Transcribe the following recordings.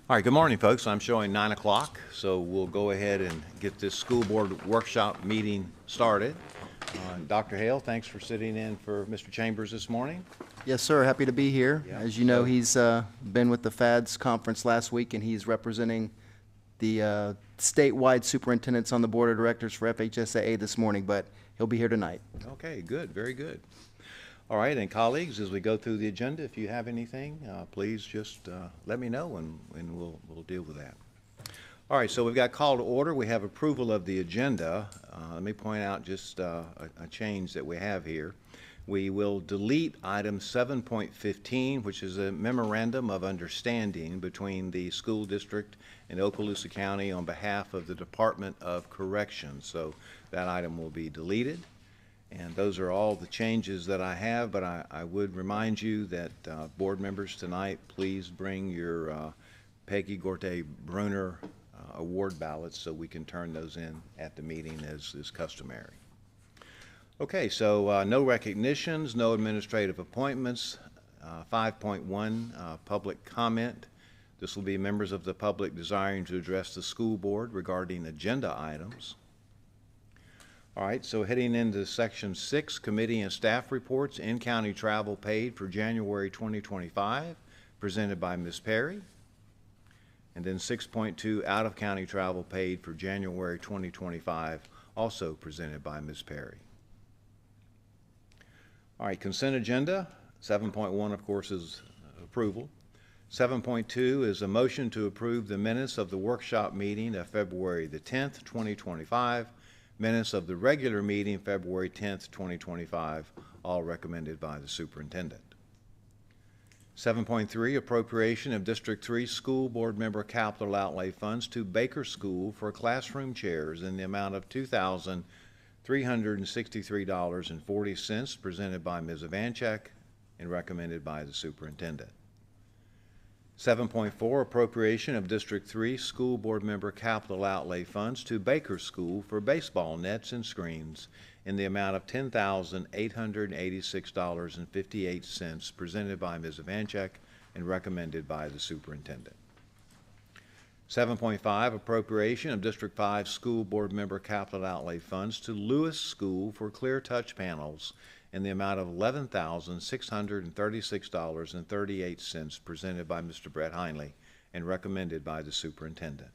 All right, good morning, folks. I'm showing 9 o'clock, so we'll go ahead and get this school board workshop meeting started. Dr. Hale, thanks for sitting in for Mr. Chambers this morning. Yes, sir. Happy to be here. Yeah. As you know, he's been with the FADS conference last week, and he's representing the statewide superintendents on the board of directors for FHSAA this morning, but he'll be here tonight. Okay, good, very good. All right, and colleagues, as we go through the agenda, if you have anything, please just let me know, and we'll deal with that. All right, so we've got call to order. We have approval of the agenda. Let me point out just a change that we have here. We will delete item 7.15, which is a memorandum of understanding between the school district and Okaloosa County on behalf of the Department of Corrections. So that item will be deleted. And those are all the changes that I have, but I would remind you that board members tonight, please bring your Peggy Gorte-Bruner award ballots so we can turn those in at the meeting as is customary. Okay, so no recognitions, no administrative appointments. 5.1, public comment. This will be members of the public desiring to address the school board regarding agenda items. All right, so heading into section 6, committee and staff reports, in-county travel paid for January 2025, presented by Ms. Perry. And then 6.2, out-of-county travel paid for January 2025, also presented by Ms. Perry. All right, consent agenda. 7.1, of course, is approval. 7.2 is a motion to approve the minutes of the workshop meeting of February the 10th, 2025, minutes of the regular meeting February 10th, 2025, all recommended by the superintendent. 7.3, appropriation of District 3 school board member capital outlay funds to Baker School for classroom chairs in the amount of $2,363.40, presented by Ms. Ivanchek and recommended by the superintendent. 7.4, appropriation of District 3 school board member capital outlay funds to Baker School for baseball nets and screens in the amount of $10,886.58, presented by Ms. Ivanchek and recommended by the superintendent. 7.5, appropriation of District 5 school board member capital outlay funds to Lewis School for clear touch panels in the amount of $11,636.38, presented by Mr. Brett Heinley and recommended by the superintendent.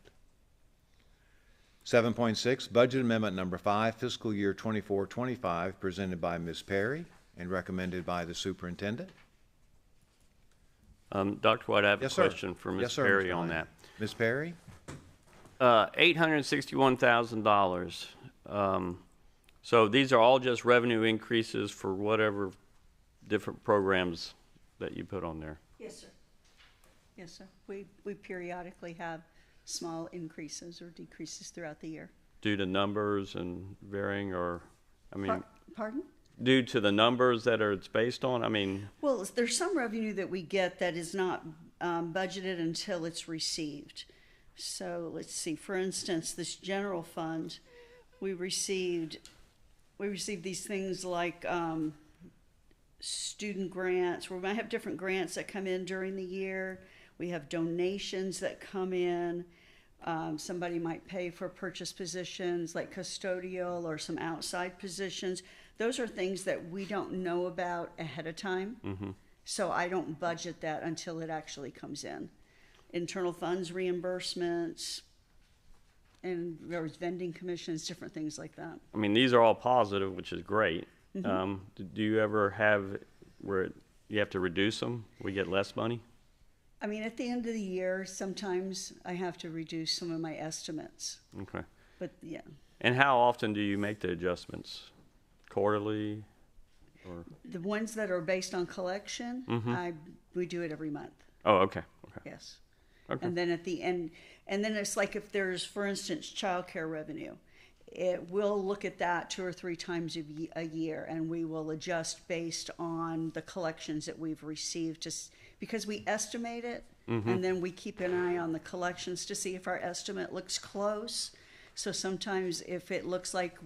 7.6, budget amendment number 5, fiscal year 24-25, presented by Ms. Perry and recommended by the superintendent. Dr. White, I have Yes, a sir. question for Ms. Yes, sir, Perry Mr. on Heinley. that. Ms. Perry? $861,000. So these are all just revenue increases for whatever different programs that you put on there. Yes, sir. Yes, sir. We periodically have small increases or decreases throughout the year. Due to numbers and varying, or, I mean, Pardon? due to the numbers that it's based on? I mean, Well, there's some revenue that we get that is not budgeted until it's received. So let's see, for instance, this general fund, we received these things like student grants. We might have different grants that come in during the year. We have donations that come in. Somebody might pay for purchase positions like custodial or some outside positions. Those are things that we don't know about ahead of time. mm-hmm. So I don't budget that until it actually comes in. Internal funds reimbursements, and there was vending commissions, different things like that. I mean, these are all positive, which is great. Mm-hmm. Do you ever have where you have to reduce them? We get less money? I mean, at the end of the year, sometimes I have to reduce some of my estimates, Okay. but yeah. And how often do you make the adjustments? Quarterly? Or? The ones that are based on collection, Mhm. we do it every month, Oh, okay. Okay. yes. Okay. And then at the end, and then it's like if there's, for instance, childcare revenue, we'll look at that 2 or 3 times a year, and we will adjust based on the collections that we've received, because we estimate it, and then we keep an eye on the collections to see if our estimate looks close. So sometimes if it looks like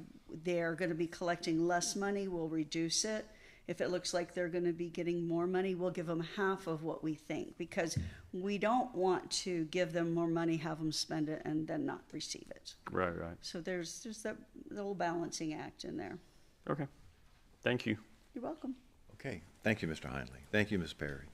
they're going to be collecting less money, we'll reduce it. If it looks like they're gonna be getting more money, we'll give them half of what we think, because we don't want to give them more money, have them spend it, and then not receive it. Right, right. So there's that little balancing act in there. Okay. Thank you. You're welcome. Okay, thank you, Mr. Heinley. Thank you, Ms. Perry.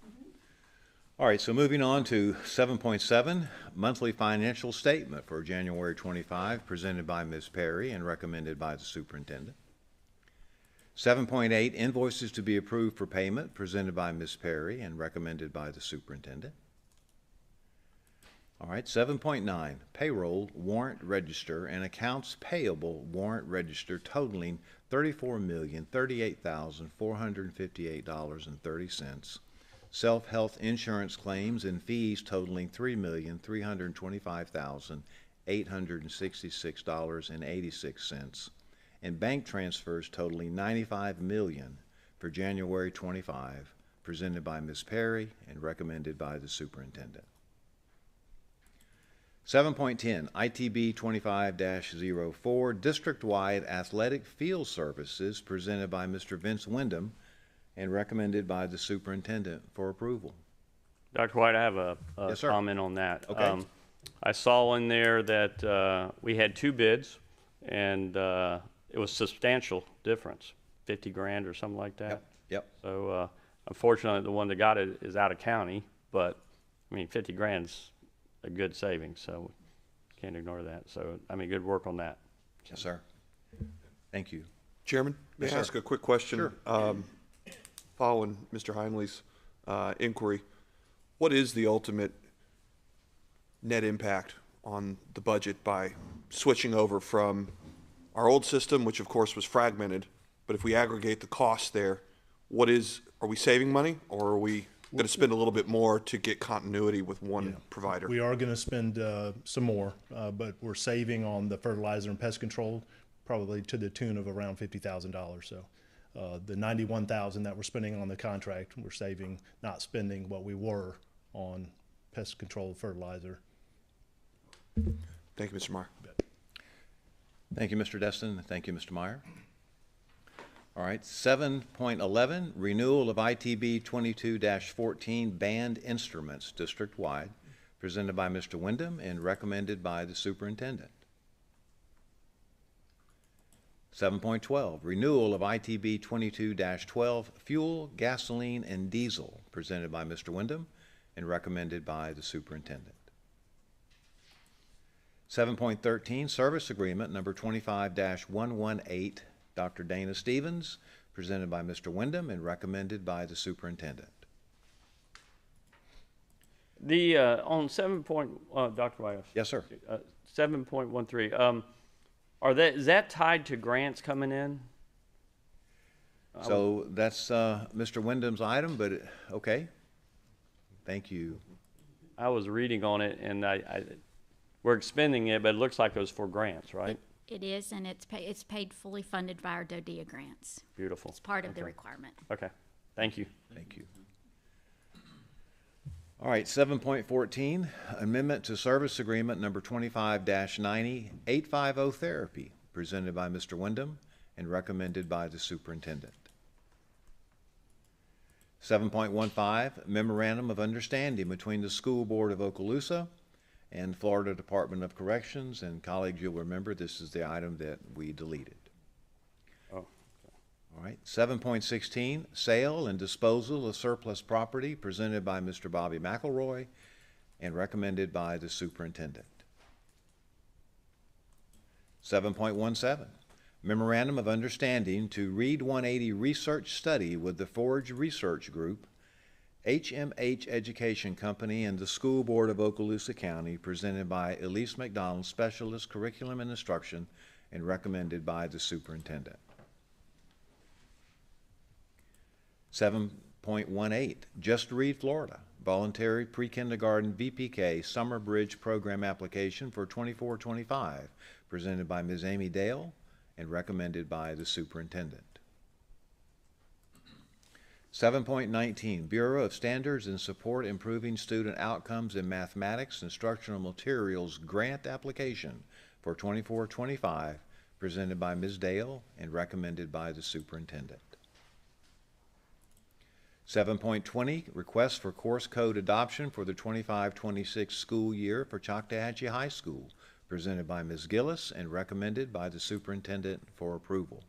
All right, so moving on to 7.7, monthly financial statement for January 25, presented by Ms. Perry and recommended by the superintendent. 7.8, invoices to be approved for payment, presented by Ms. Perry and recommended by the superintendent. All right, 7.9, payroll warrant register and accounts payable warrant register totaling $34,038,458.30. Self-health insurance claims and fees totaling $3,325,866.86. And bank transfers totaling $95 million for January 25, presented by Ms. Perry and recommended by the superintendent. 7.10, ITB 25-04, district-wide athletic field services, presented by Mr. Vince Wyndham and recommended by the superintendent for approval. Dr. White, I have a Yes, sir. comment on that. Okay. I saw in there that we had 2 bids, and it was substantial difference, 50 grand or something like that. Yep. So unfortunately, the one that got it is out of county, but I mean, 50 grand's a good savings, so can't ignore that. So, I mean, good work on that. Yes, sir. Thank you. Chairman, may Yes, I sir. ask a quick question? Sure. Following Mr. Heinley's inquiry, what is the ultimate net impact on the budget by switching over from our old system, which of course was fragmented, but if we aggregate the costs there, are we saving money, or are we going to spend a little bit more to get continuity with one provider? We are going to spend some more, but we're saving on the fertilizer and pest control, probably to the tune of around $50,000. So the $91,000 that we're spending on the contract, we're saving, not spending what we were on pest control fertilizer. Thank you, Mr. Meyer. Thank you, Mr. Destin. Thank you, Mr. Meyer. All right, 7.11, renewal of ITB 22-14 band instruments district-wide, presented by Mr. Wyndham and recommended by the superintendent. 7.12, renewal of ITB 22-12 fuel, gasoline, and diesel, presented by Mr. Wyndham and recommended by the superintendent. 7.13, service agreement number 25-118, Dr. Dana Stevens, presented by Mr. Wyndham and recommended by the superintendent. The, on 7. Dr. White. Yes, sir. 7.13, is that tied to grants coming in? So that's Mr. Wyndham's item, but okay. Thank you. I was reading on it, and we're expending it, but it looks like it was for grants, right? It is, and it's paid fully funded by our DODEA grants. Beautiful. It's part of the requirement. Okay, thank you. Thank you. All right, 7.14, amendment to service agreement number 25-90, 850 therapy, presented by Mr. Wyndham and recommended by the superintendent. 7.15, memorandum of understanding between the School Board of Okaloosa and Florida Department of Corrections, and colleagues, you'll remember this is the item that we deleted. Oh, All right, 7.16, sale and disposal of surplus property, presented by Mr. Bobby McElroy and recommended by the superintendent. 7.17, memorandum of understanding to Read 180 research study with the Forge Research Group, HMH Education Company, and the School Board of Okaloosa County, presented by Elise McDonald, Specialist Curriculum and Instruction, and recommended by the superintendent. 7.18, Just Read Florida, voluntary pre-kindergarten VPK Summer Bridge Program application for 24-25, presented by Ms. Amy Dale and recommended by the superintendent. 7.19, Bureau of Standards and Support Improving Student Outcomes in Mathematics Instructional Materials Grant Application for 24-25, presented by Ms. Dale and recommended by the superintendent. 7.20, request for course code adoption for the 25-26 school year for Choctawhatchee High School, presented by Ms. Gillis and recommended by the superintendent for approval.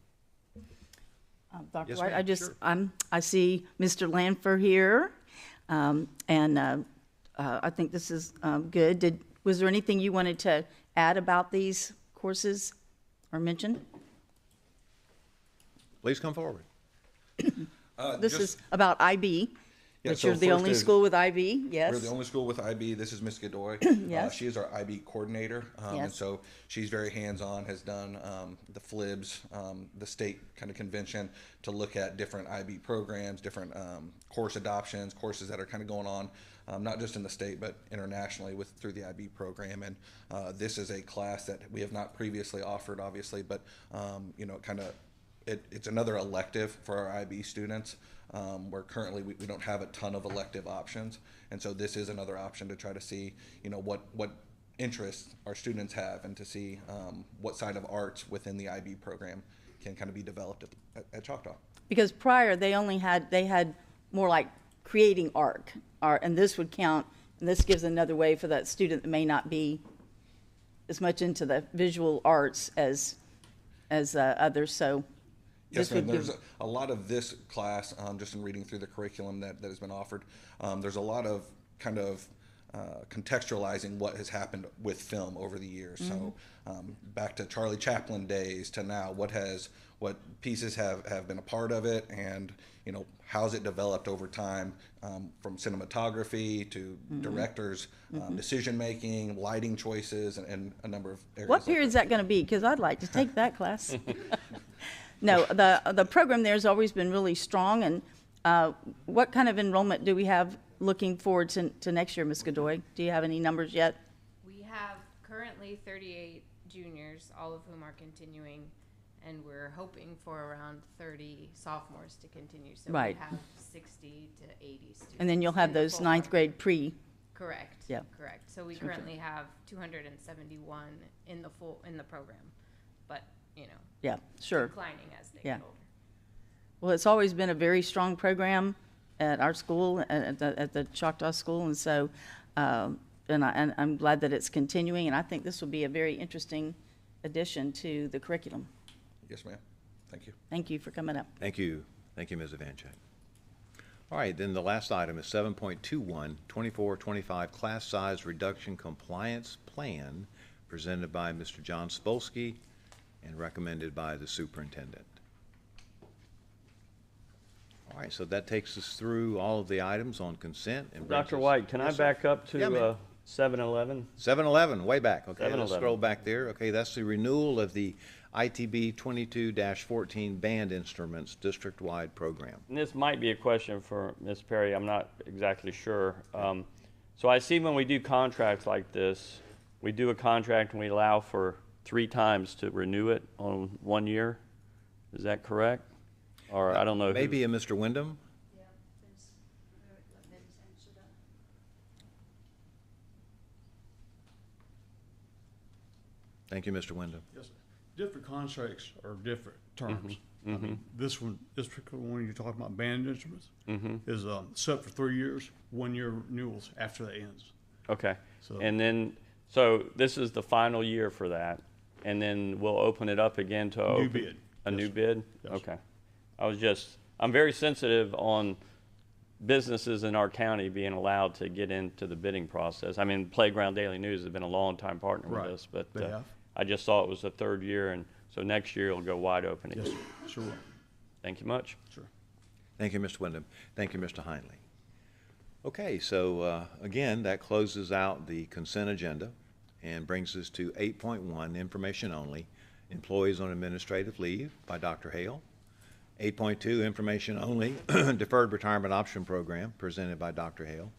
Dr. Yes, White, ma'am, I just, sure. I see Mr. Lanfer here, and I think this is good. Was there anything you wanted to add about these courses or mention? Please come forward. This is about IB, Yeah, that so you're the first only is- school with IB, yes? We're the only school with IB. This is Miss Godoy. Yes. She is our IB coordinator. And Yes. so she's very hands-on, has done the FLIBS, the state kind of convention to look at different IB programs, different course adoptions, courses that are kind of going on, not just in the state, but internationally through the IB program. And this is a class that we have not previously offered, obviously, but, it's another elective for our IB students. Where currently we don't have a ton of elective options, and so this is another option to try to see, what interests our students have, and to see what side of arts within the IB program can kind of be developed at Choctaw. Because prior, they had more like creating art, and this would count, and this gives another way for that student that may not be as much into the visual arts as others, so. Yes, this would ma'am. There's give- a lot of this class, just in reading through the curriculum that has been offered. There's a lot of kind of contextualizing what has happened with film over the years. So back to Charlie Chaplin days to now, what pieces have been a part of it, and how's it developed over time, from cinematography to directors, decision making, lighting choices, and a number of areas. What period is that going to be? Because I'd like to take that class. No, the program there has always been really strong, and what kind of enrollment do we have looking forward to next year, Ms. Godoy? Do you have any numbers yet? We have currently 38 juniors, all of whom are continuing, and we're hoping for around 30 sophomores to continue. So Right. we have 60 to 80 students. And then you'll have in the those full ninth program. grade pre. Correct. Yeah. Correct. So we currently have 271 in the program, but Yeah, sure. declining as they Yeah. get older. Well, it's always been a very strong program at our school, at the Choctaw School, and so, and I'm glad that it's continuing, and I think this will be a very interesting addition to the curriculum. Yes, ma'am. Thank you. Thank you for coming up. Thank you. Thank you, Ms. Evanchik. All right, then the last item is 7.21, 24-25 class size reduction compliance plan, presented by Mr. John Spolsky and recommended by the superintendent. All right, so that takes us through all of the items on consent and brings Dr. us- White, can I Yes, sir. back up Yeah, man. to 7-Eleven? 7-Eleven, way back, okay, let's 7-Eleven. scroll back there. Okay, that's the renewal of the ITB 22-14 band instruments district-wide program. And this might be a question for Ms. Perry, I'm not exactly sure. So I see when we do contracts like this, we do a contract and we allow for 3 times to renew it on 1 year. Is that correct? Or I don't know. who- Maybe a Mr. Wyndham? Thank you, Mr. Wyndham. Yes, sir. Different contracts are different terms. I mean, this particular one you're talking about, band instruments, is set for 3 years, 1 year renewals after that ends. Okay. So- And then, so this is the final year for that, and then we'll open it up again to New open. bid. A Yes, new sir. bid? Yes, sir. Okay. I'm very sensitive on businesses in our county being allowed to get into the bidding process. I mean, Playground Daily News has been a long-time partner with Right. us, but They have. I just saw it was the 3rd year, and so next year it'll go wide open Yes, again. sir. Sure will. Thank you much. Sure. Thank you, Mr. Wyndham. Thank you, Mr. Heinley. Okay, so again, that closes out the consent agenda and brings us to 8.1, information only, employees on administrative leave by Dr. Hale. 8.2, information only, deferred retirement option program presented by Dr. Hale.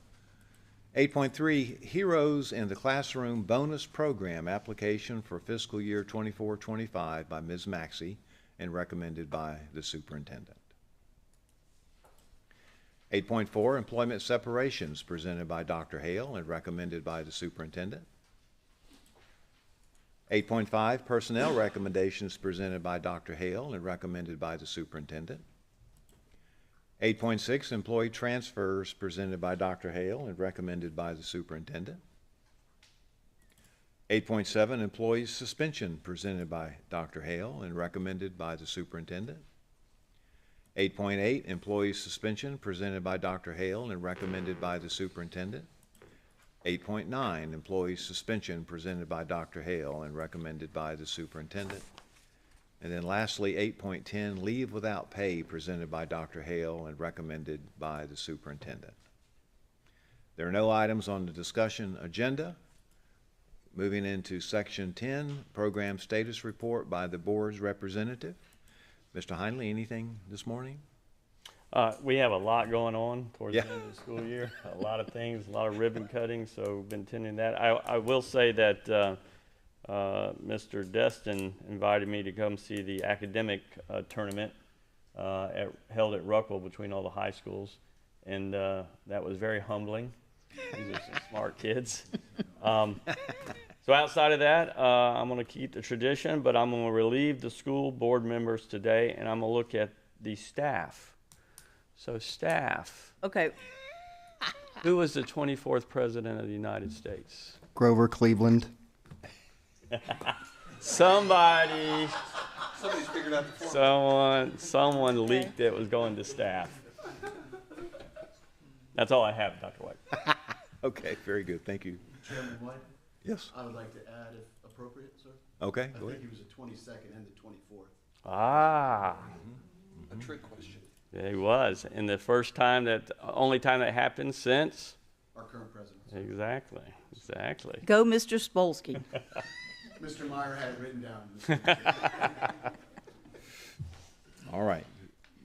8.3, Heroes in the Classroom Bonus Program application for fiscal year 24-25 by Ms. Maxey and recommended by the superintendent. 8.4, Employment Separations presented by Dr. Hale and recommended by the superintendent. 8.5, Personnel Recommendations presented by Dr. Hale and recommended by the superintendent. 8.6, employee transfers presented by Dr. Hale and recommended by the superintendent. 8.7, employee suspension presented by Dr. Hale and recommended by the superintendent. 8.8, employee suspension presented by Dr. Hale and recommended by the superintendent. 8.9, employee suspension presented by Dr. Hale and recommended by the superintendent. And then lastly, 8.10, leave without pay presented by Dr. Hale and recommended by the superintendent. There are no items on the discussion agenda. Moving into section 10, program status report by the board's representative. Mr. Heinley, anything this morning? We have a lot going on towards Yeah. the end of the school year. A lot of things, a lot of ribbon cutting, so we've been attending that. I will say that Mr. Destin invited me to come see the academic tournament held at Ruckwell between all the high schools, and that was very humbling. These are some smart kids. So outside of that, I'm going to keep the tradition, but I'm going to relieve the school board members today, and I'm going to look at the staff. So staff, Okay, who was the 24th president of the United States? Grover Cleveland. Somebody, Somebody's figured out the formula. someone leaked it was going to staff. That's all I have, Dr. White. Okay, very good, thank you. Chairman White, Yes, I would like to add, if appropriate, sir. okay, I go think ahead. he was the 22nd and the 24th. Ah, A trick question. yeah, he was. And the only time that happened since? Our current president. Exactly. go Mr. Spolsky. Mr. Meyer had it written down. All right,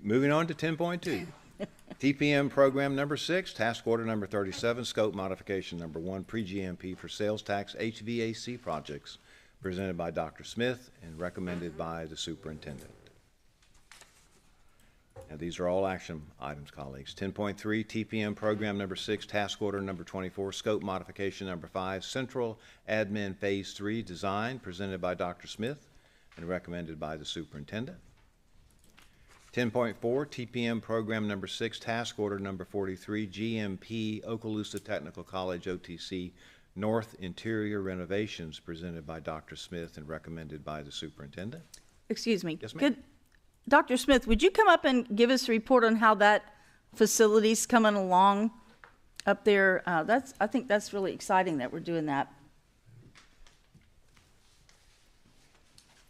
moving on to 10.2. TPM program number 6, task order number 37, scope modification number 1, pre-GMP for sales tax HVAC projects, presented by Dr. Smith and recommended by the superintendent. Now, these are all action items, colleagues. 10.3, TPM program number 6, task order number 24, scope modification number 5, central admin phase 3 design, presented by Dr. Smith and recommended by the superintendent. 10.4, TPM program number 6, task order number 43, GMP Okaloosa Technical College OTC North Interior Renovations, presented by Dr. Smith and recommended by the superintendent. Excuse me. Yes, ma'am. Dr. Smith, would you come up and give us a report on how that facility's coming along up there? I think that's really exciting that we're doing that.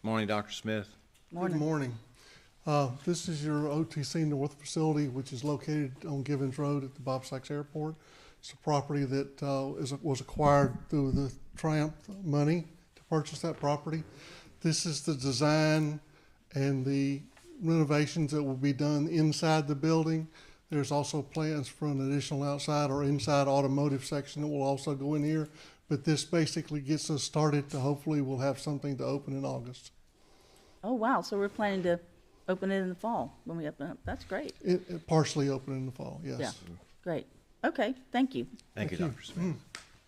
Morning, Dr. Smith. Good morning. This is your OTC North facility, which is located on Givens Road at the Bob Sykes Airport. It's a property that was acquired through the Triumph money to purchase that property. This is the design and the renovations that will be done inside the building. There's also plans for an additional outside or inside automotive section that will also go in here. But this basically gets us started to hopefully we'll have something to open in August. Oh, wow. So we're planning to open it in the fall when we open up. That's great. It partially open in the fall, yes. Yeah, great. Okay, thank you. Thank you, Dr. Smith.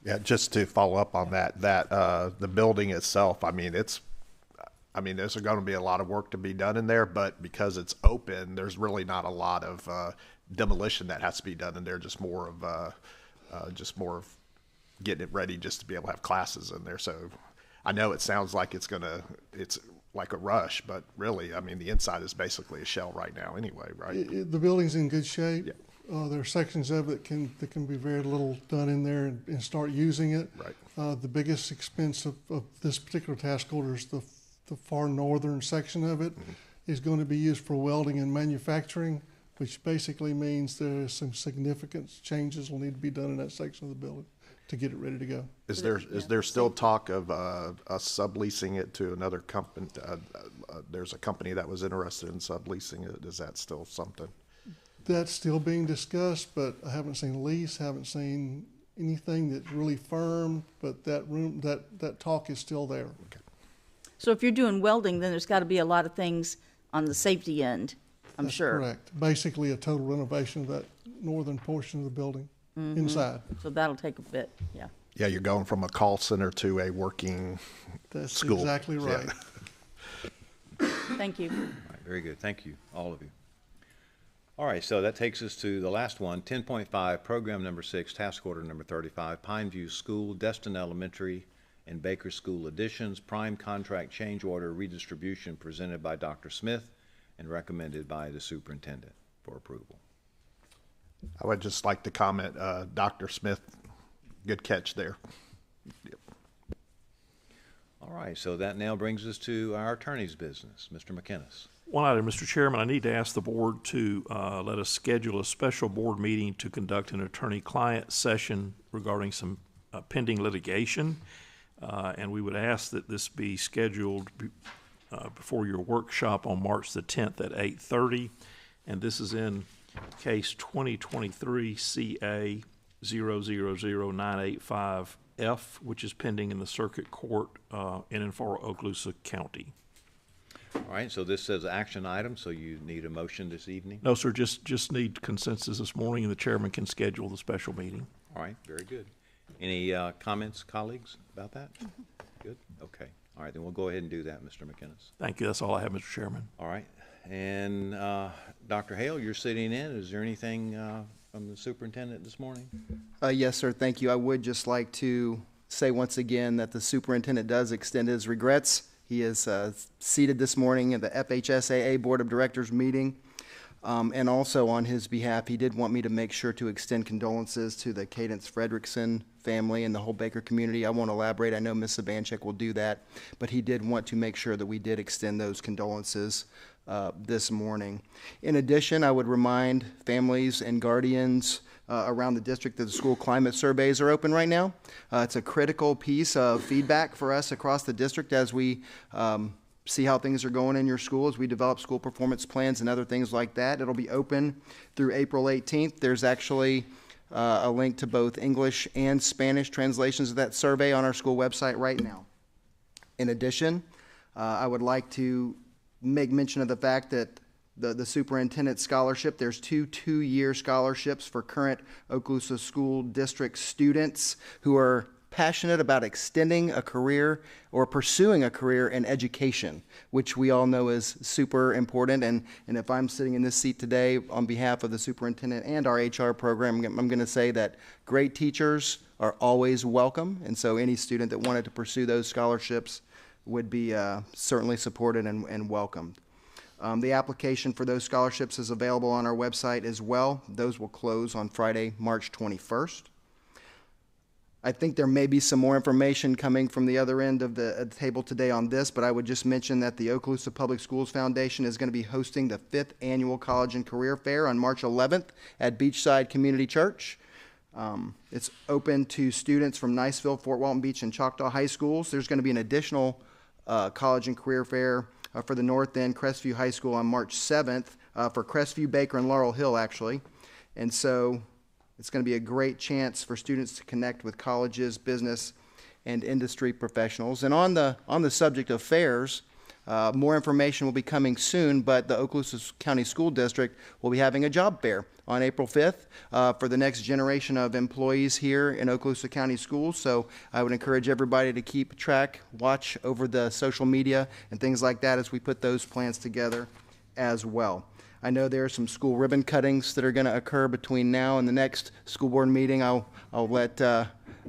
Yeah, just to follow up on that, the building itself, I mean, there's going to be a lot of work to be done in there, but because it's open, there's really not a lot of demolition that has to be done in there. Just more of getting it ready just to be able to have classes in there. So I know it sounds like it's like a rush, but really, I mean, the inside is basically a shell right now anyway, right? The building's in good shape. Yeah. There are sections of it that can be very little done in there and start using it. Right. The biggest expense of this particular task order is the far northern section of it is going to be used for welding and manufacturing, which basically means there's some significant changes will need to be done in that section of the building to get it ready to go. Is there still talk of us subleasing it to another company? There's a company that was interested in subleasing it. Is that still something? That's still being discussed, but I haven't seen a lease, haven't seen anything that's really firm, but that talk is still there. Okay. So if you're doing welding, then there's got to be a lot of things on the safety end, I'm That's sure. correct. Basically a total renovation of that northern portion of the building inside. So that'll take a bit, yeah. Yeah, you're going from a call center to a working That's school. exactly right. Yeah. Thank you. All right, very good. Thank you, all of you. All right, so that takes us to the last one, 10.5, program number 6, task order number 35, Pineview School, Destin Elementary, and Baker School additions, prime contract change order redistribution presented by Dr. Smith and recommended by the superintendent for approval. I would just like to comment, Dr. Smith, good catch there. Yep. All right, so that now brings us to our attorney's business. Mr. McInnes. One item, Mr. Chairman, I need to ask the board to let us schedule a special board meeting to conduct an attorney-client session regarding some pending litigation. And we would ask that this be scheduled before your workshop on March the 10th at 8:30. And this is in case 2023 CA 000985F, which is pending in the circuit court in and for Okaloosa County. All right, so this says action item, so you need a motion this evening? No, sir, just need consensus this morning, and the chairman can schedule the special meeting. All right, very good. Any comments, colleagues, about that? Good, okay. All right, then we'll go ahead and do that, Mr. McInnes. Thank you. That's all I have, Mr. Chairman. All right, and Dr. Hale, you're sitting in. Is there anything from the superintendent this morning? Yes, sir, thank you. I would just like to say once again that the superintendent does extend his regrets. He is seated this morning at the FHSAA Board of Directors meeting. And also on his behalf, he did want me to make sure to extend condolences to the Cadence Fredrickson family and the whole Baker community. I won't elaborate. I know Ms. Sabanchik will do that. But he did want to make sure that we did extend those condolences this morning. In addition, I would remind families and guardians around the district that the school climate surveys are open right now. It's a critical piece of feedback for us across the district as we see how things are going in your school, as we develop school performance plans and other things like that. It'll be open through April 18th. There's actually a link to both English and Spanish translations of that survey on our school website right now. In addition, I would like to make mention of the fact that the superintendent scholarship, there's two-year scholarships for current Okaloosa School District students who are passionate about extending a career or pursuing a career in education, which we all know is super important. And if I'm sitting in this seat today on behalf of the superintendent and our HR program, I'm going to say that great teachers are always welcome. And so any student that wanted to pursue those scholarships would be certainly supported and welcomed. The application for those scholarships is available on our website as well. Those will close on Friday, March 21st. I think there may be some more information coming from the other end of the table today on this, but I would just mention that the Okaloosa Public Schools Foundation is going to be hosting the 5th Annual College and Career Fair on March 11th at Beachside Community Church. It's open to students from Niceville, Fort Walton Beach, and Choctaw High Schools. There's going to be an additional college and career fair for the North End Crestview High School on March 7th for Crestview, Baker, and Laurel Hill, actually. And so it's going to be a great chance for students to connect with colleges, business, and industry professionals. And on the subject of fairs, more information will be coming soon, but the Okaloosa County School District will be having a job fair on April 5th for the next generation of employees here in Okaloosa County Schools. So I would encourage everybody to keep track, watch over the social media and things like that as we put those plans together as well. I know there are some school ribbon cuttings that are going to occur between now and the next school board meeting. I'll let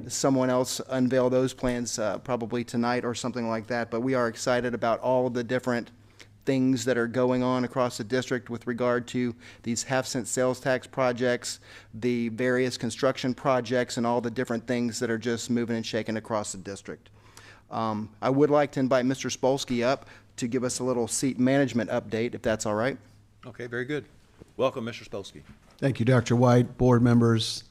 someone else unveil those plans probably tonight or something like that. But we are excited about all of the different things that are going on across the district with regard to these half-cent sales tax projects, the various construction projects, and all the different things that are just moving and shaking across the district. I would like to invite Mr. Spolsky up to give us a little seat management update, if that's all right. Okay, very good. Welcome, Mr. Spolsky. Thank you, Dr. White, board members,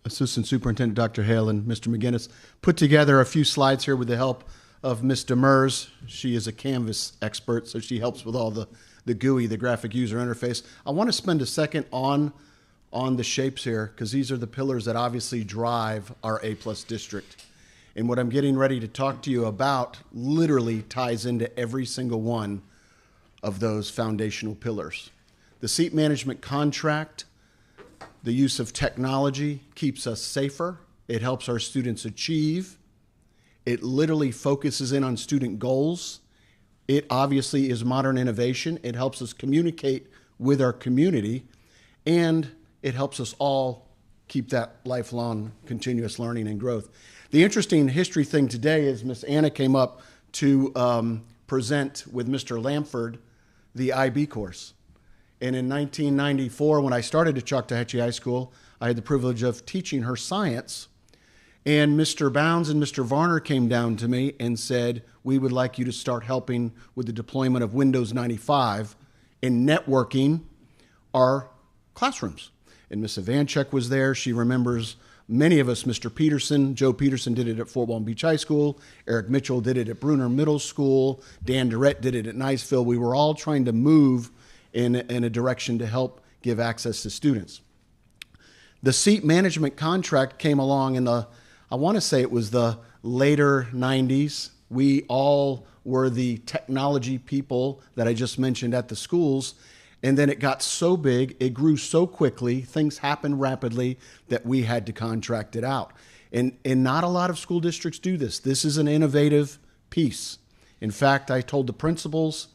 Assistant Superintendent Dr. Hale, and Mr. McInnes. Put together a few slides here with the help of Ms. Demers. She is a Canvas expert, so she helps with all the GUI, the graphic user interface. I want to spend a second on the shapes here, because these are the pillars that obviously drive our A+ district. And what I'm getting ready to talk to you about literally ties into every single one of those foundational pillars. The seat management contract, the use of technology keeps us safer. It helps our students achieve. It literally focuses in on student goals. It obviously is modern innovation. It helps us communicate with our community, and it helps us all keep that lifelong continuous learning and growth. The interesting history thing today is Miss Anna came up to present with Mr. Lamford the IB course. And in 1994, when I started at Choctawhatchee High School, I had the privilege of teaching her science. And Mr. Bounds and Mr. Varner came down to me and said, we would like you to start helping with the deployment of Windows 95 and networking our classrooms. And Miss Ivanchuk was there. She remembers many of us, Mr. Peterson. Joe Peterson did it at Fort Walton Beach High School. Eric Mitchell did it at Bruner Middle School. Dan Durrett did it at Niceville. We were all trying to move in a direction to help give access to students. The seat management contract came along in the, I want to say it was the later 90s. We all were the technology people that I just mentioned at the schools. And then it got so big, it grew so quickly, things happened rapidly that we had to contract it out. And not a lot of school districts do this. This is an innovative piece. In fact, I told the principals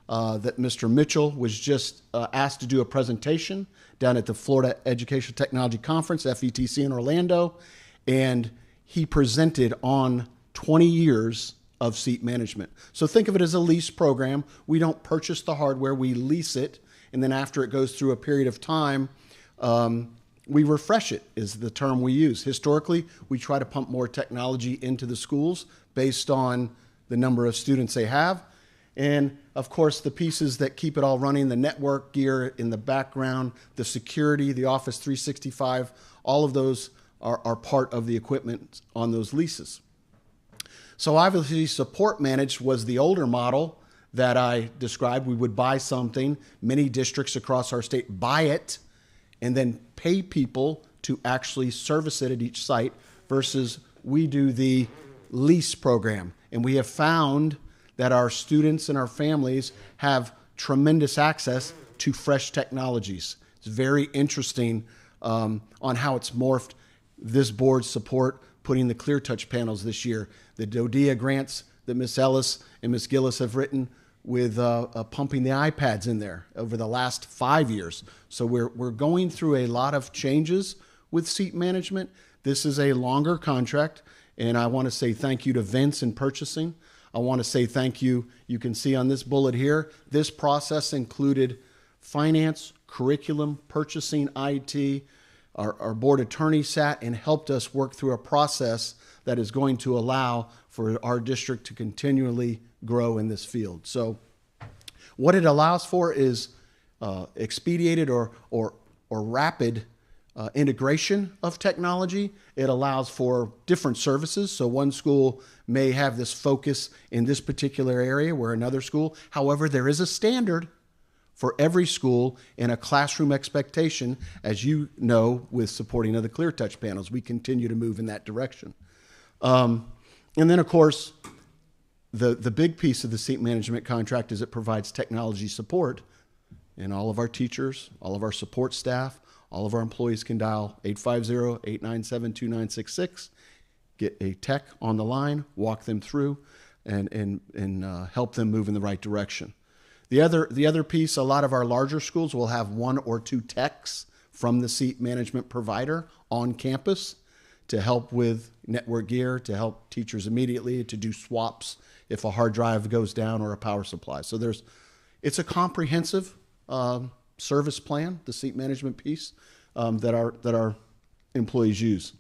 that Mr. Mitchell was just asked to do a presentation down at the Florida Educational Technology Conference, FETC in Orlando, and he presented on 20 years of seat management. So think of it as a lease program. We don't purchase the hardware, we lease it, and then after it goes through a period of time, we refresh it, is the term we use. Historically, we try to pump more technology into the schools based on the number of students they have. And of course, the pieces that keep it all running, the network gear in the background, the security, the Office 365, all of those are part of the equipment on those leases. So obviously, support managed was the older model that I described. We would buy something, many districts across our state buy it, and then pay people to actually service it at each site, versus we do the lease program. And we have found that our students and our families have tremendous access to fresh technologies. It's very interesting on how it's morphed. This board's support putting the ClearTouch panels this year, the DODEA grants that Ms. Ellis and Ms. Gillis have written with pumping the iPads in there over the last 5 years. So we're going through a lot of changes with seat management. This is a longer contract, and I want to say thank you to Vince in purchasing. I want to say thank you. You can see on this bullet here, this process included finance, curriculum, purchasing, IT. Our board attorney sat and helped us work through a process that is going to allow for our district to continually grow in this field. So what it allows for is expedited or rapid integration of technology. It allows for different services. So one school may have this focus in this particular area where another school. However, there is a standard for every school and a classroom expectation, as you know, with supporting of the ClearTouch panels. We continue to move in that direction. And then, of course, the big piece of the seat management contract is it provides technology support, and all of our teachers, all of our support staff, all of our employees can dial 850-897-2966, get a tech on the line, walk them through, and help them move in the right direction. The other piece, a lot of our larger schools will have 1 or 2 techs from the seat management provider on campus to help with network gear, to help teachers immediately, to do swaps if a hard drive goes down or a power supply. So it's a comprehensive service plan, the seat management piece, that our employees use.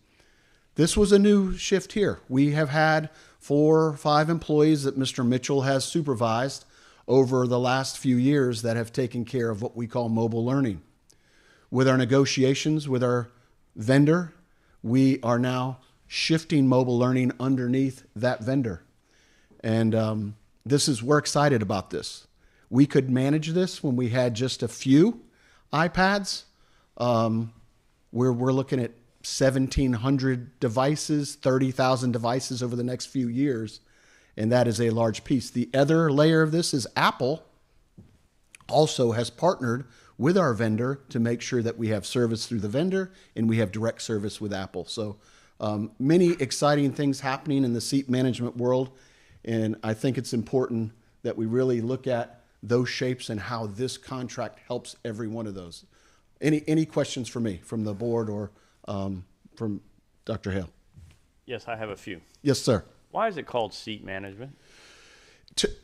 This was a new shift here. We have had 4 or 5 employees that Mr. Mitchell has supervised over the last few years that have taken care of what we call mobile learning. With our negotiations with our vendor, we are now shifting mobile learning underneath that vendor. And we're excited about this. We could manage this when we had just a few iPads. We're looking at 1,700 devices, 30,000 devices over the next few years, and that is a large piece. The other layer of this is Apple also has partnered with our vendor to make sure that we have service through the vendor and we have direct service with Apple. So many exciting things happening in the seat management world, and I think it's important that we really look at those shapes and how this contract helps every one of those. Any questions for me from the board or from Dr. Hale? Yes, I have a few. Yes, sir. Why is it called seat management?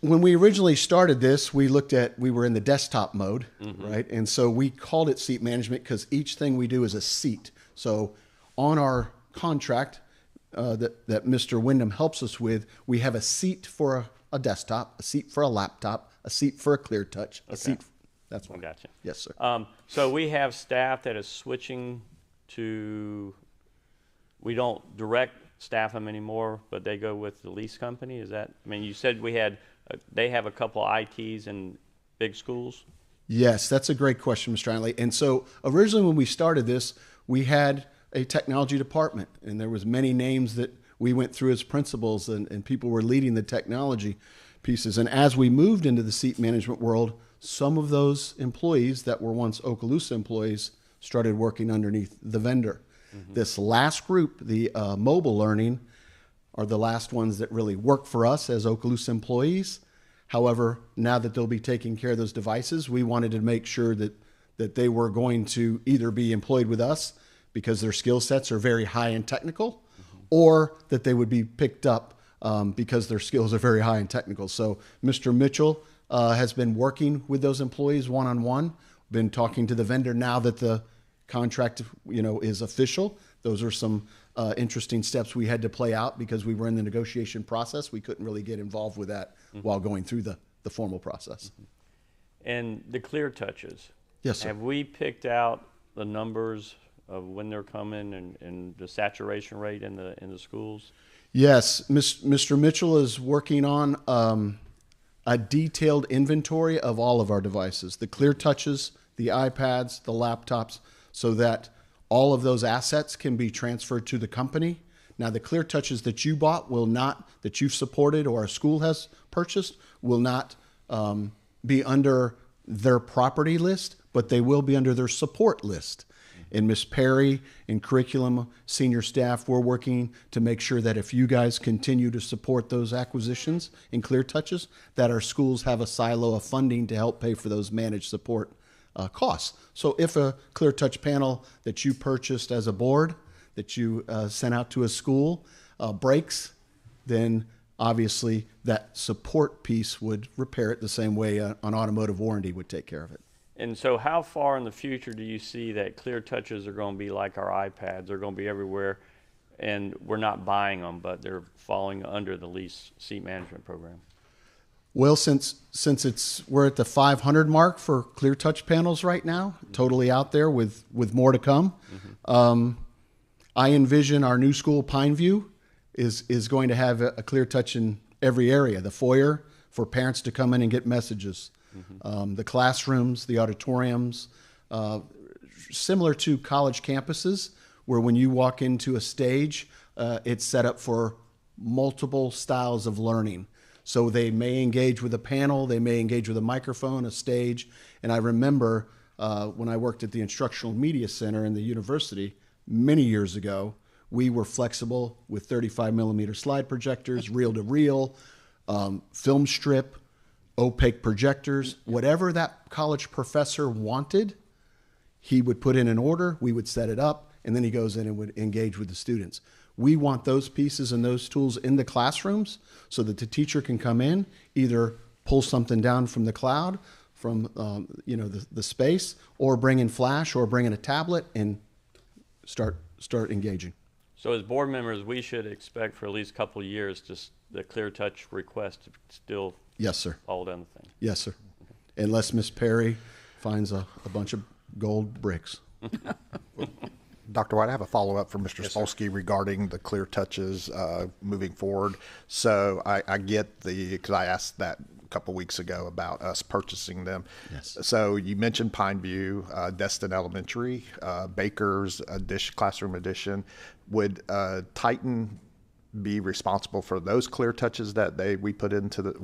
When we originally started this, we were in the desktop mode, right? And so we called it seat management because each thing we do is a seat. So on our contract that Mr. Wyndham helps us with, we have a seat for a desktop, a seat for a laptop, a seat for a ClearTouch, a seat. That's one. Gotcha. Yes, sir. So we have staff that is switching to, we don't direct staff them anymore, but they go with the lease company. Is that, I mean, you said they have a couple of ITs in big schools? Yes, that's a great question, Mr. Anley. And so originally when we started this, we had a technology department, and there was many names that we went through as principals, and people were leading the technology pieces. And as we moved into the seat management world, some of those employees that were once Okaloosa employees started working underneath the vendor. This last group, the mobile learning, are the last ones that really work for us as Okaloosa employees. However, now that they'll be taking care of those devices, we wanted to make sure that they were going to either be employed with us because their skill sets are very high and technical, or that they would be picked up because their skills are very high and technical. So Mr. Mitchell has been working with those employees one-on-one, been talking to the vendor now that the contract, is official. Those are some interesting steps we had to play out because we were in the negotiation process. We couldn't really get involved with that while going through the formal process. And the ClearTouches. Yes, sir. Have we picked out the numbers of when they're coming and the saturation rate in the schools? Yes, Mr. Mitchell is working on a detailed inventory of all of our devices, the ClearTouches, the iPads, the laptops, so that all of those assets can be transferred to the company. Now, the ClearTouches that you bought that you've supported or a school has purchased, will not be under their property list, but they will be under their support list. And Ms. Perry and curriculum senior staff, we're working to make sure that if you guys continue to support those acquisitions in ClearTouches, that our schools have a silo of funding to help pay for those managed support costs. So if a ClearTouch panel that you purchased as a board, that you sent out to a school, breaks, then obviously that support piece would repair it the same way an automotive warranty would take care of it. And so how far in the future do you see that ClearTouches are going to be like our iPads? They're going to be everywhere, and we're not buying them, but they're falling under the lease seat management program? Well, since we're at the 500 mark for ClearTouch panels right now, totally out there with more to come. I envision our new school, Pineview, is going to have a ClearTouch in every area. The foyer for parents to come in and get messages. The classrooms, the auditoriums, similar to college campuses, where when you walk into a stage, it's set up for multiple styles of learning. So they may engage with a panel, they may engage with a microphone, a stage. And I remember when I worked at the Instructional Media Center in the university many years ago, we were flexible with 35 millimeter slide projectors, reel to reel, film strip, opaque projectors, whatever that college professor wanted, he would put in an order, we would set it up, and then he goes in and would engage with the students. We want those pieces and those tools in the classrooms so that the teacher can come in, either pull something down from the cloud, from the space, or bring in Flash, or bring in a tablet and start engaging. So as board members, we should expect for at least a couple of years just the ClearTouch request to still Yes, sir. follow down the thing. Yes, sir. Unless Miss Perry finds a bunch of gold bricks. Dr. White, I have a follow-up from Mr. Spolsky regarding the ClearTouches moving forward. So I get because I asked that a couple weeks ago about us purchasing them. Yes. So you mentioned Pineview, Destin Elementary, Baker's Classroom Edition. Would Titan be responsible for those ClearTouches that we put into the?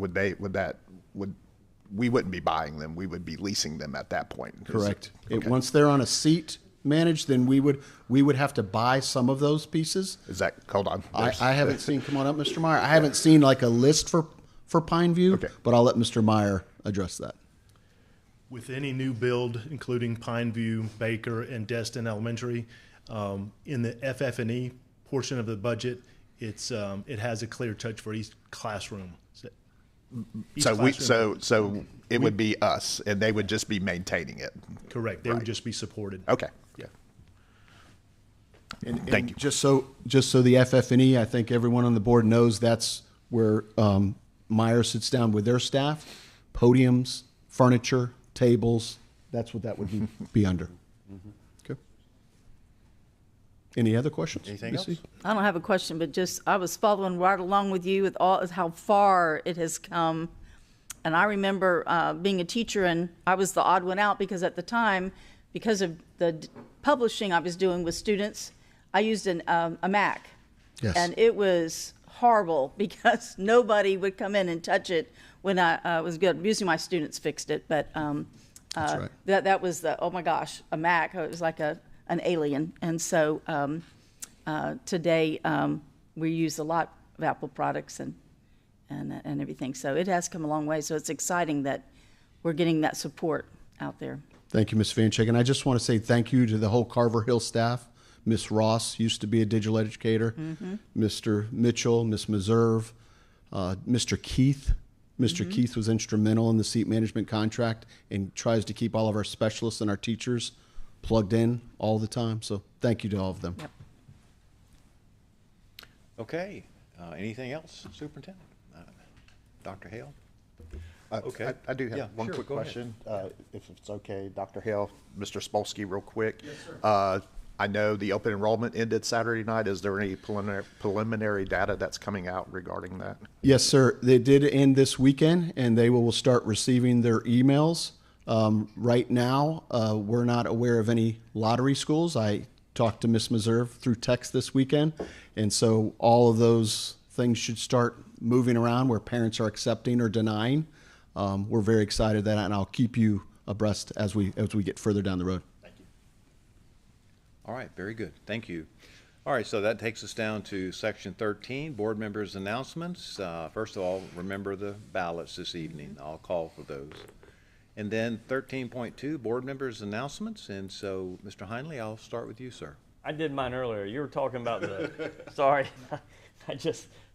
We wouldn't be buying them. We would be leasing them at that point. Correct. Okay. Once they're on a seat managed, then we would have to buy some of those pieces. Is that, hold on. I haven't seen, come on up, Mr. Meyer. I haven't seen like a list for Pineview, Okay. but I'll let Mr. Meyer address that. With any new build, including Pineview, Baker, and Destin Elementary, in the FF&E portion of the budget, it has a clear touch for each classroom. So it would be us, and they would just be maintaining it. Correct. They would just be supported. Okay. Yeah. Thank you. Just so the FF&E, I think everyone on the board knows that's where Meyer sits down with their staff, podiums, furniture, tables. That's what that would be under. Okay. Any other questions? Anything else? I don't have a question, but just, I was following right along with you with all, how far it has come. And I remember being a teacher, and I was the odd one out because at the time, because of the publishing I was doing with students, I used a Mac. Yes. And it was horrible because nobody would come in and touch it when I was good. Usually my students fixed it, but That's right. that was oh my gosh, a Mac. It was like an alien. And so today we use a lot of Apple products and everything. So it has come a long way. So it's exciting that we're getting that support out there. Thank you, Ms. Vanchek. And I just want to say thank you to the whole Carver Hill staff. Ms. Ross used to be a digital educator. Mr. Mitchell, Ms. Meserve, Mr. Keith. Mr. Keith was instrumental in the seat management contract and tries to keep all of our specialists and our teachers plugged in all the time. So thank you to all of them. Yep. Okay, anything else, Superintendent? Dr. Hale? Okay. I do have Yeah, one sure, quick go ahead. question, if it's okay, Dr. Hale, Mr. Spolsky, real quick. Yes, sir. I know the open enrollment ended Saturday night. Is there any preliminary data that's coming out regarding that? Yes, sir. They did end this weekend, and they will start receiving their emails. Right now, we're not aware of any lottery schools. I talked to Ms. Meserve through text this weekend, and so all of those things should start moving around where parents are accepting or denying. We're very excited that, and I'll keep you abreast as we get further down the road. All right, very good. Thank you. All right, so that takes us down to section 13, board members' announcements. First of all, remember the ballots this evening. I'll call for those. And then 13.2, board members' announcements. And so, Mr. Heinley, I'll start with you, sir. I did mine earlier. You were talking about sorry.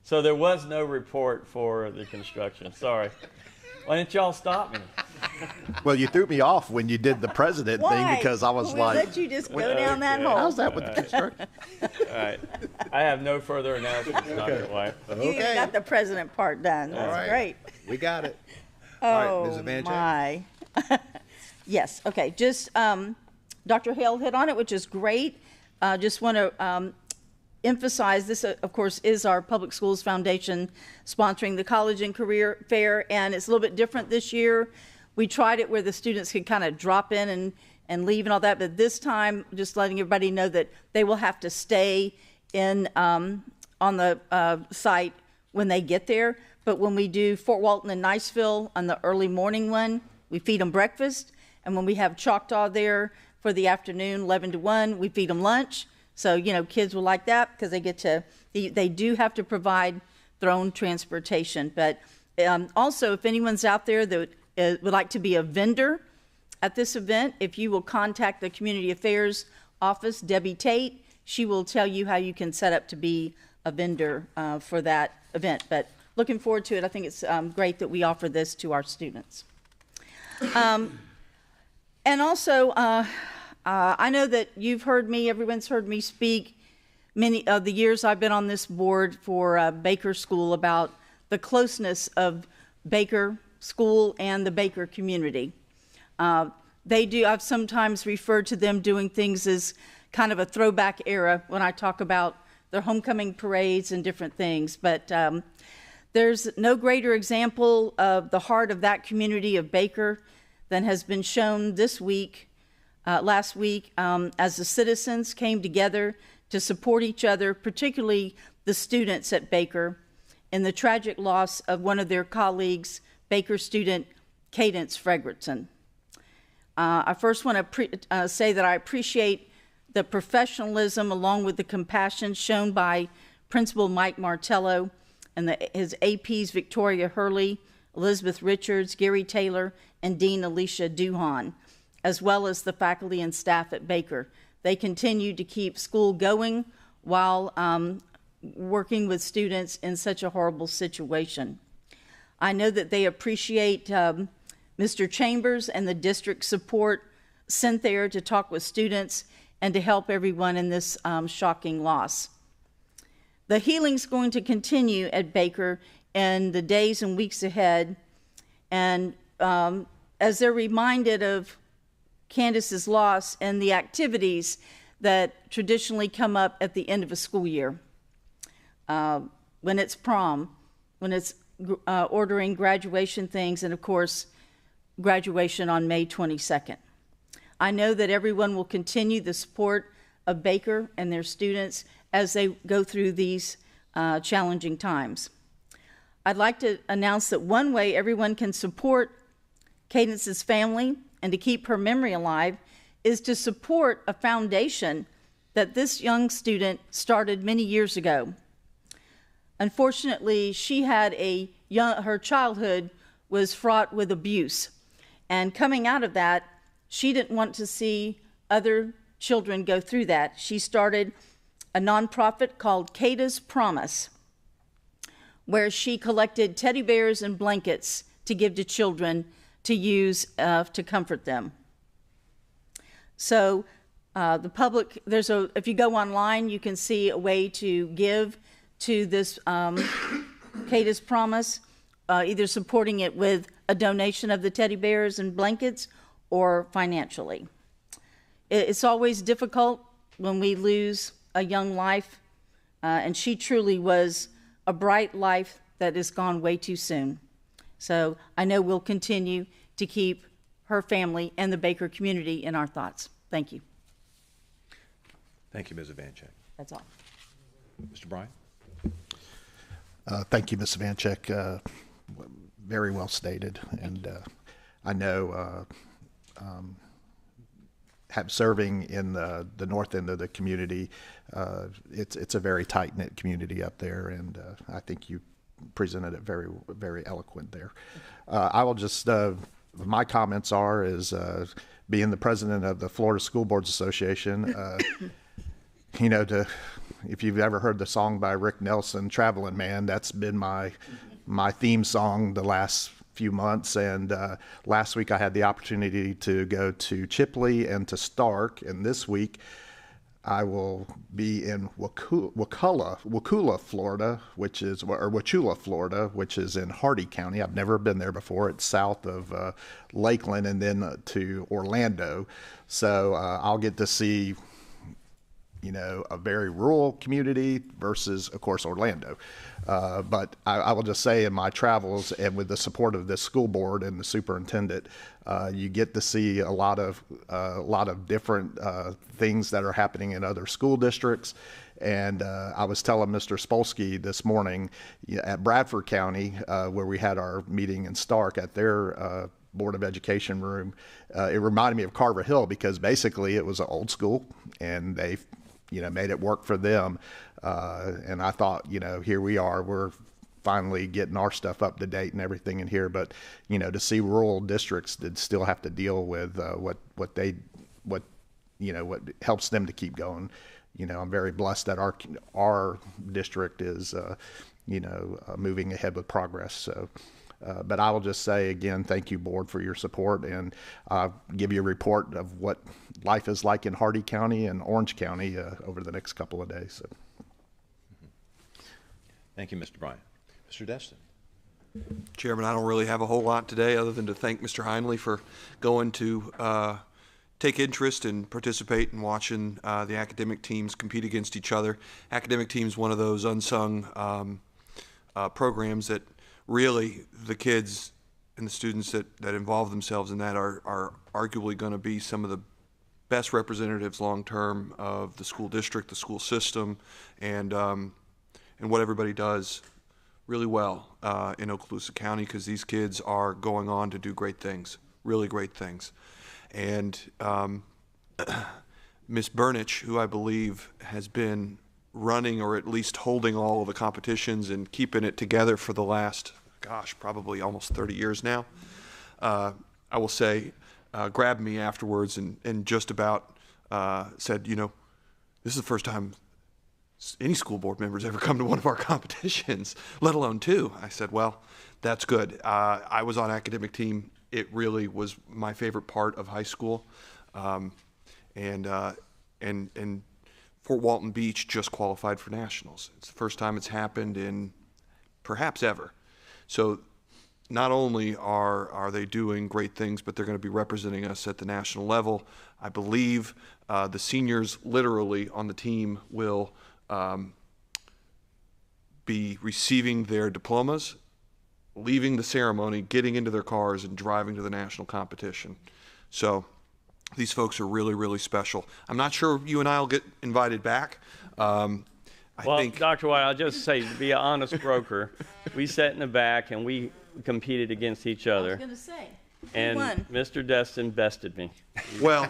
So there was no report for the construction. Sorry. Why didn't y'all stop me? Well, you threw me off when you did the president thing because I was We'll like, let you just go down that hole. how's that with the construction? All right. I have no further announcements, Dr. White. You even got the president part done. All That's right. great. We got it. Oh, All right, Ms. Vanchek. my. Yes, okay, just, Dr. Hale hit on it, which is great. Just want to emphasize this, of course, is our Public Schools Foundation sponsoring the College and Career Fair, and it's a little bit different this year. We tried it where the students could kind of drop in and leave and all that, but this time, just letting everybody know that they will have to stay in on the site when they get there. But when we do Fort Walton and Niceville on the early morning one, we feed them breakfast. And when we have Choctaw there for the afternoon, 11 to 1, we feed them lunch. So, you know, kids will like that because they do have to provide their own transportation. But also, if anyone's out there that would like to be a vendor at this event, if you will contact the Community Affairs Office, Debbie Tate, she will tell you how you can set up to be a vendor for that event. But looking forward to it. I think it's great that we offer this to our students. And also, I know that you've heard me, everyone's heard me speak many of the years I've been on this board for Baker School about the closeness of Baker School and the Baker community. I've sometimes referred to them doing things as kind of a throwback era when I talk about their homecoming parades and different things. But there's no greater example of the heart of that community of Baker than has been shown this week, last week, as the citizens came together to support each other, particularly the students at Baker, in the tragic loss of one of their colleagues, Baker student Cadence Fredrickson. I first want to say that I appreciate the professionalism along with the compassion shown by Principal Mike Martello and his APs Victoria Hurley, Elizabeth Richards, Gary Taylor, and Dean Alicia Duhan, as well as the faculty and staff at Baker. They continue to keep school going while working with students in such a horrible situation. I know that they appreciate Mr. Chambers and the district support sent there to talk with students and to help everyone in this shocking loss. The healing's going to continue at Baker in the days and weeks ahead, and as they're reminded of Candace's loss and the activities that traditionally come up at the end of a school year, when it's prom, when it's ordering graduation things, and of course, graduation on May 22nd. I know that everyone will continue the support of Baker and their students as they go through these challenging times. I'd like to announce that one way everyone can support Cadence's family and to keep her memory alive is to support a foundation that this young student started many years ago. Unfortunately, she had her childhood was fraught with abuse, and coming out of that, she didn't want to see other children go through that. She started a nonprofit called Kata's Promise, where she collected teddy bears and blankets to give to children to use to comfort them. So the public, if you go online, you can see a way to give to this Kata's Promise, either supporting it with a donation of the teddy bears and blankets or financially. It's always difficult when we lose a young life, and she truly was a bright life that has gone way too soon. So I know we'll continue to keep her family and the Baker community in our thoughts. Thank you. Thank you, Ms. Ivanchek. That's all. Mr. Bryan? Thank you, Ms. Ivanchek. Very well stated. And I know serving in the north end of the community, it's a very tight-knit community up there, and I think you presented it very, very eloquent there. I will just, my comments is being the president of the Florida School Boards Association, you know, if you've ever heard the song by Rick Nelson, Traveling Man, that's been my theme song the last few months. And last week I had the opportunity to go to Chipley and to Stark, and this week I will be in Wauchula, Florida, which is in Hardee County. I've never been there before. It's south of Lakeland, and then to Orlando. So I'll get to see, you know, a very rural community versus, of course, Orlando. But I will just say in my travels and with the support of this school board and the superintendent, you get to see a lot of different things that are happening in other school districts. And I was telling Mr. Spolsky this morning at Bradford County, where we had our meeting in Stark at their Board of Education room, it reminded me of Carver Hill because basically it was an old school and they, you know, made it work for them. And I thought, you know, here we are, we're finally getting our stuff up to date and everything in here. But, you know, to see rural districts that still have to deal with what helps them to keep going. You know, I'm very blessed that our district is, moving ahead with progress. So, but I will just say again, thank you, board, for your support, and give you a report of what life is like in Hardee County and Orange County over the next couple of days. So. Thank you, Mr. Bryan. Mr. Destin. Chairman, I don't really have a whole lot today other than to thank Mr. Heinley for going to take interest and participate in watching the academic teams compete against each other. Academic team's one of those unsung programs that really the kids and the students that involve themselves in that are arguably going to be some of the best representatives long-term of the school district, the school system, and what everybody does really well in Okaloosa County, because these kids are going on to do great things, really great things. And Miss Burnich, who I believe has been running or at least holding all of the competitions and keeping it together for the last gosh, probably almost 30 years now. I will say, grabbed me afterwards and just about said, you know, this is the first time any school board members ever come to one of our competitions, let alone two. I said, well, that's good. I was on academic team. It really was my favorite part of high school. And Fort Walton Beach just qualified for nationals. It's the first time it's happened in perhaps ever. So not only are they doing great things, but they're going to be representing us at the national level. I believe the seniors literally on the team will be receiving their diplomas, leaving the ceremony, getting into their cars, and driving to the national competition. So these folks are really, really special. I'm not sure you and I will get invited back. I think Dr. White, I'll just say, to be an honest broker, we sat in the back and we competed against each other. I was going to say. And won? Mr. Destin bested me. Well,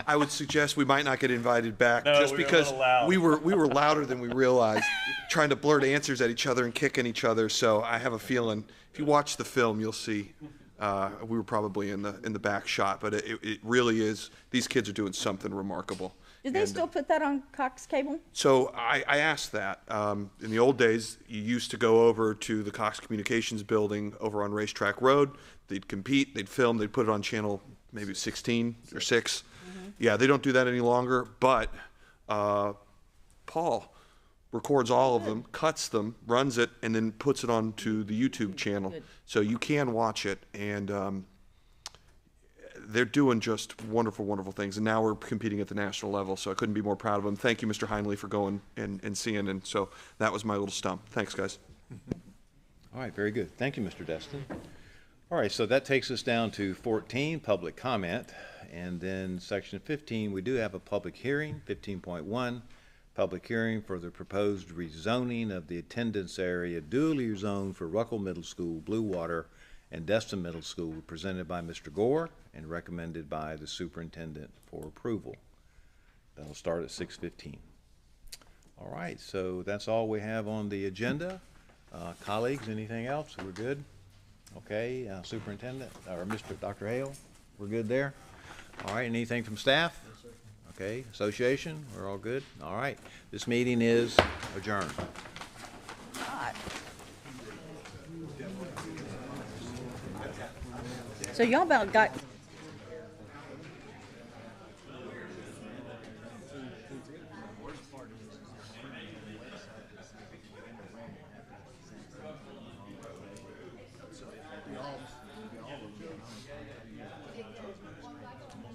I would suggest we might not get invited back just because we were louder than we realized, trying to blurt answers at each other and kicking each other. So I have a feeling if you watch the film, you'll see we were probably in the back shot. But it really is. These kids are doing something remarkable. Do they still put that on Cox Cable? So I asked that. In the old days, you used to go over to the Cox Communications building over on Racetrack Road. They'd compete, they'd film, they'd put it on channel maybe 16 or 6. Mm-hmm. Yeah, they don't do that any longer, but Paul records all of them, cuts them, runs it, and then puts it onto the YouTube channel. Good. So you can watch it, and they're doing just wonderful, wonderful things. And now we're competing at the national level, so I couldn't be more proud of them. Thank you, Mr. Heinley, for going and seeing. And so that was my little stump. Thanks, guys. All right, very good. Thank you, Mr. Destin. All right, so that takes us down to 14, public comment. And then section 15, we do have a public hearing, 15.1, public hearing for the proposed rezoning of the attendance area duly zoned for Ruckle Middle School, Blue Water, and Destin Middle School, presented by Mr. Gore and recommended by the superintendent for approval. That'll start at 6:15. All right, so that's all we have on the agenda. Colleagues, anything else? We're good? Okay, Superintendent, or Dr. Hale, we're good there? All right, anything from staff? Yes, sir. Okay, association, we're all good? All right, this meeting is adjourned. So y'all about got